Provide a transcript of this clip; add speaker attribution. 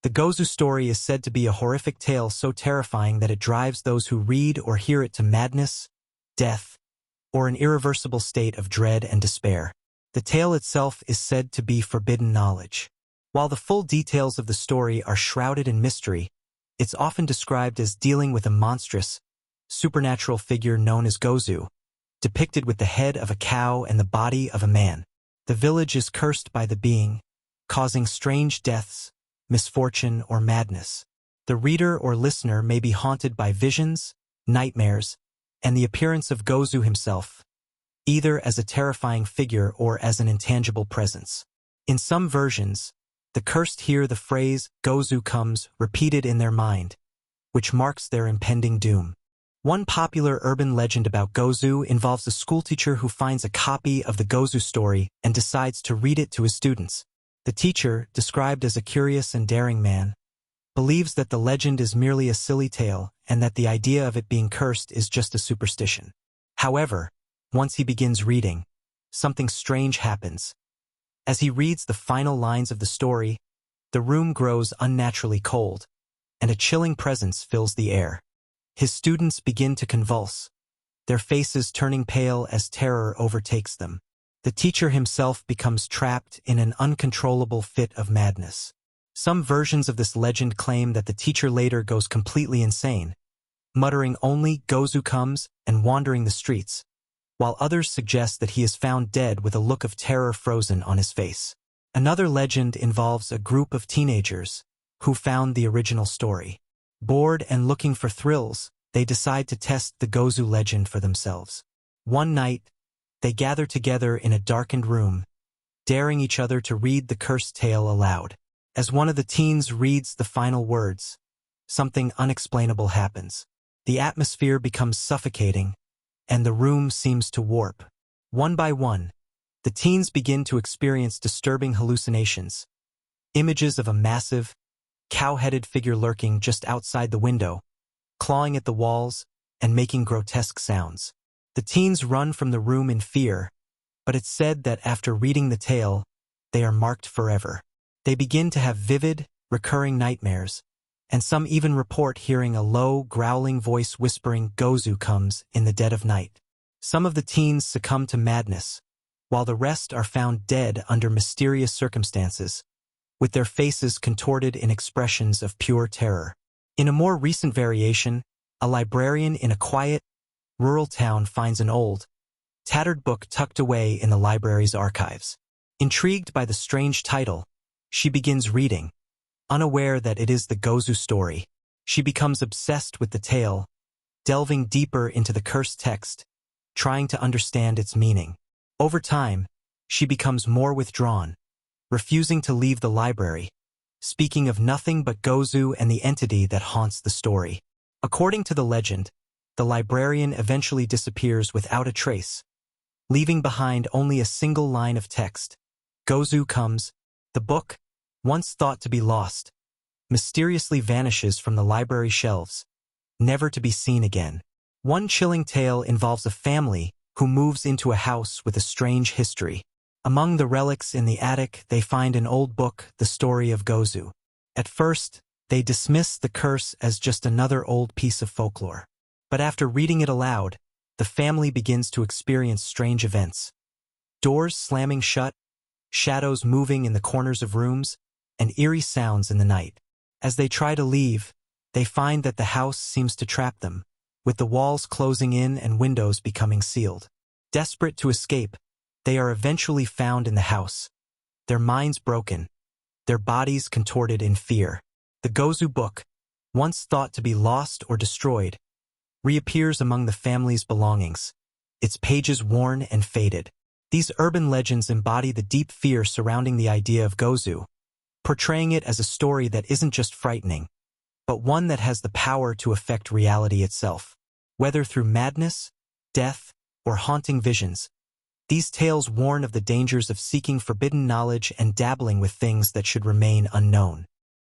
Speaker 1: The Gozu story is said to be a horrific tale so terrifying that it drives those who read or hear it to madness, death, or an irreversible state of dread and despair. The tale itself is said to be forbidden knowledge. While the full details of the story are shrouded in mystery, it's often described as dealing with a monstrous, supernatural figure known as Gozu, depicted with the head of a cow and the body of a man. The village is cursed by the being, causing strange deaths, misfortune, or madness. The reader or listener may be haunted by visions, nightmares, and the appearance of Gozu himself, either as a terrifying figure or as an intangible presence. In some versions, the cursed hear the phrase, "Gozu comes," repeated in their mind, which marks their impending doom. One popular urban legend about Gozu involves a schoolteacher who finds a copy of the Gozu story and decides to read it to his students. The teacher, described as a curious and daring man, believes that the legend is merely a silly tale and that the idea of it being cursed is just a superstition. However, once he begins reading, something strange happens. As he reads the final lines of the story, the room grows unnaturally cold, and a chilling presence fills the air. His students begin to convulse, their faces turning pale as terror overtakes them. The teacher himself becomes trapped in an uncontrollable fit of madness. Some versions of this legend claim that the teacher later goes completely insane, muttering only "Gozu comes" and wandering the streets, while others suggest that he is found dead with a look of terror frozen on his face. Another legend involves a group of teenagers who found the original story. Bored and looking for thrills, they decide to test the Gozu legend for themselves. One night, they gather together in a darkened room, daring each other to read the cursed tale aloud. As one of the teens reads the final words, something unexplainable happens. The atmosphere becomes suffocating, and the room seems to warp. One by one, the teens begin to experience disturbing hallucinations. Images of a massive, cow-headed figure lurking just outside the window, clawing at the walls, and making grotesque sounds. The teens run from the room in fear, but it's said that after reading the tale, they are marked forever. They begin to have vivid, recurring nightmares, and some even report hearing a low, growling voice whispering "Gozu comes" in the dead of night. Some of the teens succumb to madness, while the rest are found dead under mysterious circumstances, with their faces contorted in expressions of pure terror. In a more recent variation, a librarian in a quiet, rural town finds an old, tattered book tucked away in the library's archives. Intrigued by the strange title, she begins reading, unaware that it is the Gozu story. She becomes obsessed with the tale, delving deeper into the cursed text, trying to understand its meaning. Over time, she becomes more withdrawn, refusing to leave the library, speaking of nothing but Gozu and the entity that haunts the story. According to the legend, the librarian eventually disappears without a trace, leaving behind only a single line of text. Gozu comes. The book, once thought to be lost, mysteriously vanishes from the library shelves, never to be seen again. One chilling tale involves a family who moves into a house with a strange history. Among the relics in the attic, they find an old book, The Story of Gozu. At first, they dismiss the curse as just another old piece of folklore. But after reading it aloud, the family begins to experience strange events. Doors slamming shut, shadows moving in the corners of rooms, and eerie sounds in the night. As they try to leave, they find that the house seems to trap them, with the walls closing in and windows becoming sealed. Desperate to escape, they are eventually found in the house, their minds broken, their bodies contorted in fear. The Gozu book, once thought to be lost or destroyed, reappears among the family's belongings, its pages worn and faded. These urban legends embody the deep fear surrounding the idea of Gozu, portraying it as a story that isn't just frightening, but one that has the power to affect reality itself. Whether through madness, death, or haunting visions, these tales warn of the dangers of seeking forbidden knowledge and dabbling with things that should remain unknown.